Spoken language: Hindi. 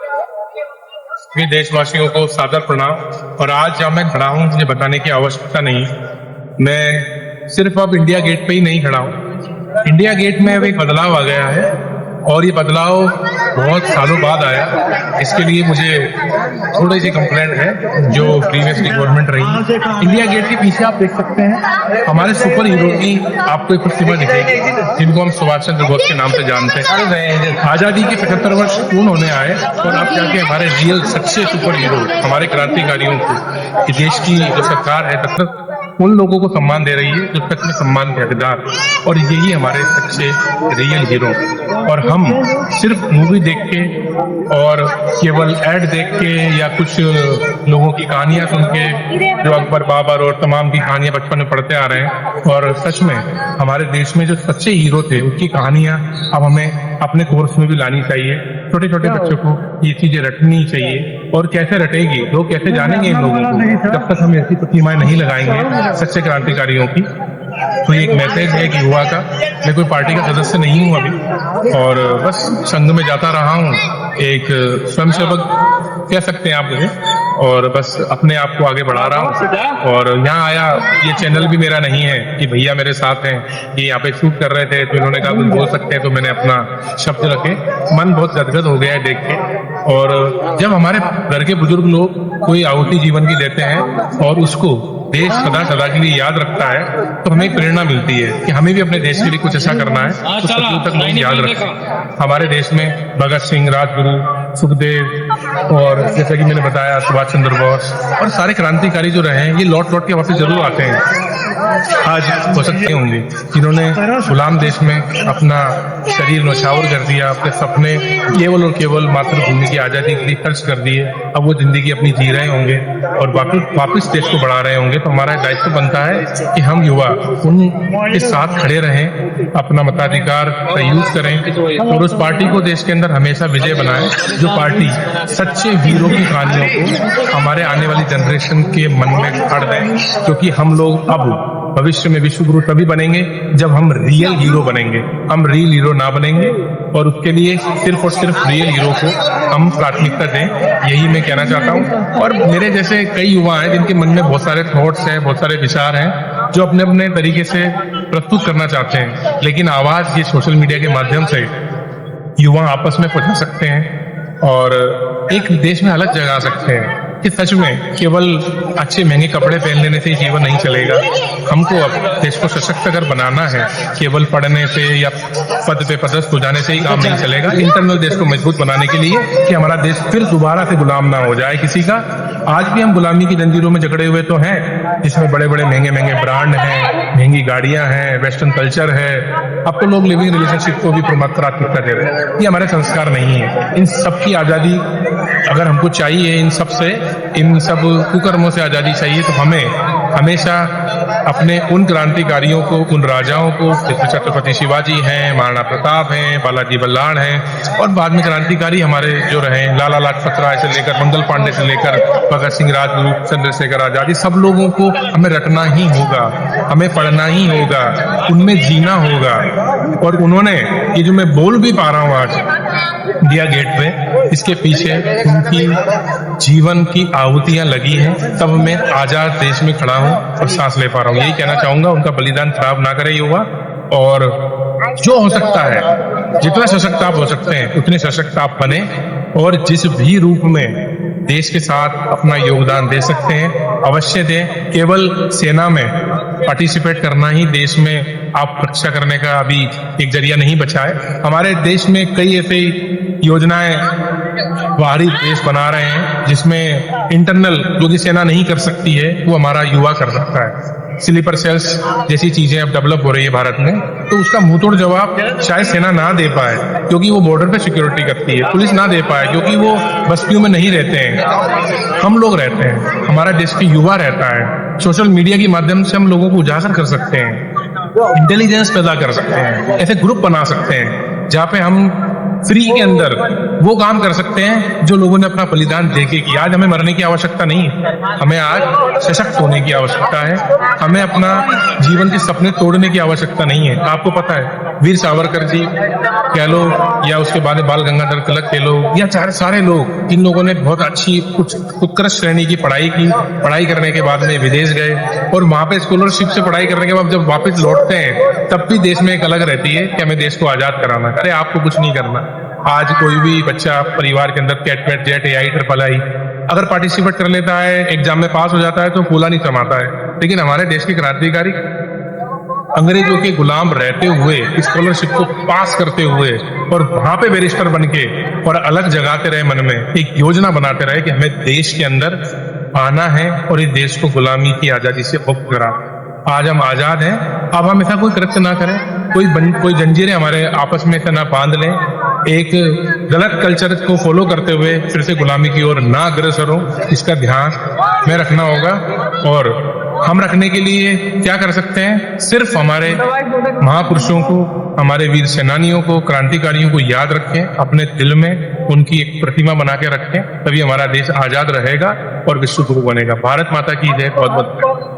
सभी देशवासियों को सादर प्रणाम। और आज जहाँ मैं खड़ा हूँ मुझे बताने की आवश्यकता नहीं, मैं सिर्फ अब इंडिया गेट पे ही नहीं खड़ा हूँ। इंडिया गेट में अब एक बदलाव आ गया है और ये बदलाव बहुत सालों बाद आया। इसके लिए मुझे थोड़ी सी कंप्लेंट है जो प्रीवियसली गवर्नमेंट रही। इंडिया गेट के पीछे आप देख सकते हैं हमारे सुपर हीरो की आपको एक प्रतिमा दिखेगी जिनको हम सुभाष चंद्र बोस के नाम से जानते हैं। आजादी के 75 वर्ष पूर्ण होने आए और अब जाके हमारे रियल सच्चे सुपर हीरो हमारे क्रांतिकारियों को देश की जो सरकार है तब तक उन लोगों को सम्मान दे रही है जो सच में सम्मान के हकदार, और यही हमारे सच्चे रियल हीरो। और हम सिर्फ मूवी देख के और केवल ऐड देख के या कुछ लोगों की कहानियां सुन के, जो अकबर बाबर और तमाम की कहानियां बचपन में पढ़ते आ रहे हैं, और सच में हमारे देश में जो सच्चे हीरो थे उनकी कहानियां अब हमें अपने कोर्स में भी लानी चाहिए। छोटे छोटे बच्चों को ये चीजें रटनी चाहिए। और कैसे रटेगी, लोग कैसे जानेंगे इन लोगों को जब तक हम ऐसी प्रतिमाएं नहीं लगाएंगे सच्चे क्रांतिकारियों की। तो ये एक मैसेज है कि युवा का। मैं कोई पार्टी का सदस्य नहीं हूं अभी, और बस संघ में जाता रहा हूं, एक स्वयंसेवक कह सकते हैं आप मुझे, और बस अपने आप को आगे बढ़ा रहा हूं। और यहाँ आया, ये चैनल भी मेरा नहीं है कि भैया मेरे साथ हैं, ये यहाँ पे शूट कर रहे थे तो इन्होंने कहा कुछ बोल सकते हैं तो मैंने अपना शब्द रखे। मन बहुत गदगद हो गया है देख के। और जब हमारे घर के बुजुर्ग लोग कोई आहुति जीवन की देते हैं और उसको देश सदा सदा के लिए याद रखता है तो हमें प्रेरणा मिलती है कि हमें भी अपने देश के लिए कुछ ऐसा करना है तो सदियों तक लोग याद रखें। हमारे देश में भगत सिंह, राजगुरु, सुखदेव और जैसा कि मैंने बताया सुभाष चंद्र बोस और सारे क्रांतिकारी जो रहे हैं ये लौट लौट के वापस जरूर आते हैं। आज हो सकते होंगे जिन्होंने गुलाम देश में अपना शरीर नौछावर कर दिया, अपने सपने केवल और केवल मातृभूमि की आजादी के लिए खर्च कर दिए, अब वो जिंदगी अपनी जी रहे होंगे और वापस देश को बढ़ा रहे होंगे। तो हमारा दायित्व बनता है कि हम युवा उनके साथ खड़े रहें, अपना मताधिकार का यूज करें और उस पार्टी को देश के अंदर हमेशा विजय बनाएं जो पार्टी सच्चे वीरों की कहानियों को हमारे आने वाली जनरेशन के मन में खड़ दें। क्योंकि हम लोग अब भविष्य में विश्व गुरु तभी बनेंगे जब हम रियल हीरो बनेंगे, हम रियल हीरो ना बनेंगे। और उसके लिए सिर्फ और सिर्फ रियल हीरो को हम प्राथमिकता दें, यही मैं कहना चाहता हूँ। और मेरे जैसे कई युवा हैं जिनके मन में बहुत सारे थॉट्स हैं, बहुत सारे विचार हैं जो अपने अपने तरीके से प्रस्तुत करना चाहते हैं, लेकिन आवाज ये सोशल मीडिया के माध्यम से युवा आपस में पहुंचा सकते हैं और एक देश में अलग जगह आ सकते हैं कि सच में केवल अच्छे महंगे कपड़े पहन लेने से जीवन नहीं चलेगा। हमको अब देश को सशक्त अगर बनाना है, केवल पढ़ने से या पद पे पदस्थ हो जाने से ही काम नहीं चलेगा। इंटरनल देश को मजबूत बनाने के लिए कि हमारा देश फिर दोबारा से गुलाम ना हो जाए किसी का। आज भी हम गुलामी की जंजीरों में जकड़े हुए तो हैं, जिसमें बड़े बड़े महंगे महंगे ब्रांड हैं, महंगी गाड़ियां हैं, वेस्टर्न कल्चर है। अब तो लोग लिविंग रिलेशनशिप को भी प्राथमिकता दे रहे हैं। ये हमारे संस्कार नहीं है। इन सब की आजादी अगर हमको चाहिए, इन सब कुकर्मों से आजादी चाहिए, तो हमें हमेशा अपने उन क्रांतिकारियों को, उन राजाओं को, जैसे छत्रपति शिवाजी हैं, महाराणा प्रताप हैं, बालाजी बल्लाण हैं, और बाद में क्रांतिकारी हमारे जो रहे लाला लाजपत राय से लेकर मंगल पांडे से लेकर भगत सिंह, राजगुरु, चंद्रशेखर आजाद, सब लोगों को हमें रटना ही होगा, हमें पढ़ना ही होगा, उनमें जीना होगा। और उन्होंने ये जो मैं बोल भी पा रहा हूँ आज इंडिया गेट पे, इसके पीछे उनकी जीवन की आहुतियां लगी हैं, तब मैं आजाद देश में खड़ा हूं और सांस ले पा रहा हूं। यही कहना चाहूंगा, उनका बलिदान खराब ना करे युवा। और जो हो सकता है, जितना सशक्त आप हो सकते हैं उतने सशक्त आप बने, और जिस भी रूप में देश के साथ अपना योगदान दे सकते हैं अवश्य दें। केवल सेना में पार्टिसिपेट करना ही देश में आप रक्षा करने का अभी एक जरिया नहीं बचा है। हमारे देश में कई ऐसे योजनाएं बाहरी देश बना रहे हैं जिसमें इंटरनल जो कि सेना नहीं कर सकती है वो हमारा युवा कर सकता है। स्लीपर सेल्स जैसी चीजें अब डेवलप हो रही है भारत में, तो उसका मुंहतोड़ जवाब शायद सेना ना दे पाए क्योंकि वो बॉर्डर पे सिक्योरिटी करती है, पुलिस ना दे पाए क्योंकि वो बस्तियों में नहीं रहते हैं, हम लोग रहते हैं, हमारा देश के युवा रहता है। सोशल मीडिया के माध्यम से हम लोगों को उजागर कर सकते हैं, इंटेलिजेंस पैदा कर सकते हैं, ऐसे ग्रुप बना सकते हैं जहाँ पे हम फ्री के अंदर वो काम कर सकते हैं जो लोगों ने अपना बलिदान देके किया। आज हमें मरने की आवश्यकता नहीं है, हमें आज सशक्त होने की आवश्यकता है। हमें अपना जीवन के सपने तोड़ने की आवश्यकता नहीं है। आपको पता है वीर सावरकर जी कह लो या उसके बाद बाल गंगाधर तिलक कह लो या सारे लोग, इन लोगों ने बहुत अच्छी कुछ उत्कृष्ट श्रेणी की पढ़ाई की। पढ़ाई करने के बाद में विदेश गए और वहां पे स्कॉलरशिप से पढ़ाई करने के बाद जब वापस लौटते हैं तब भी देश में एक अलग रहती है कि हमें देश को आजाद कराना। अरे आपको कुछ नहीं करना। आज कोई भी बच्चा परिवार के अंदर CAT PAT JET AI triple I अगर पार्टिसिपेट कर लेता है, एग्जाम में पास हो जाता है तो फूला नहीं समाता है। लेकिन हमारे देश के क्रांतिकारी अंग्रेजों के गुलाम रहते हुए स्कॉलरशिप को पास करते हुए और वहां पे बैरिस्टर बन के और अलग जगाते रहे, मन में एक योजना बनाते रहे कि हमें देश के अंदर आना है और इस देश को गुलामी की आजादी से मुक्त कराना। आज हम आजाद हैं। अब हम ऐसा कोई कृत्य ना करें, कोई जंजीरें हमारे आपस में से ना बांध लें, एक गलत कल्चर को फॉलो करते हुए फिर से गुलामी की ओर ना अग्रसर हो। इसका ध्यान में रखना होगा। और हम रखने के लिए क्या कर सकते हैं? सिर्फ हमारे महापुरुषों को, हमारे वीर सेनानियों को, क्रांतिकारियों को याद रखें, अपने दिल में उनकी एक प्रतिमा बना के रखें, तभी हमारा देश आजाद रहेगा और विश्व गुरु बनेगा। भारत माता की जय। बहुत बहुत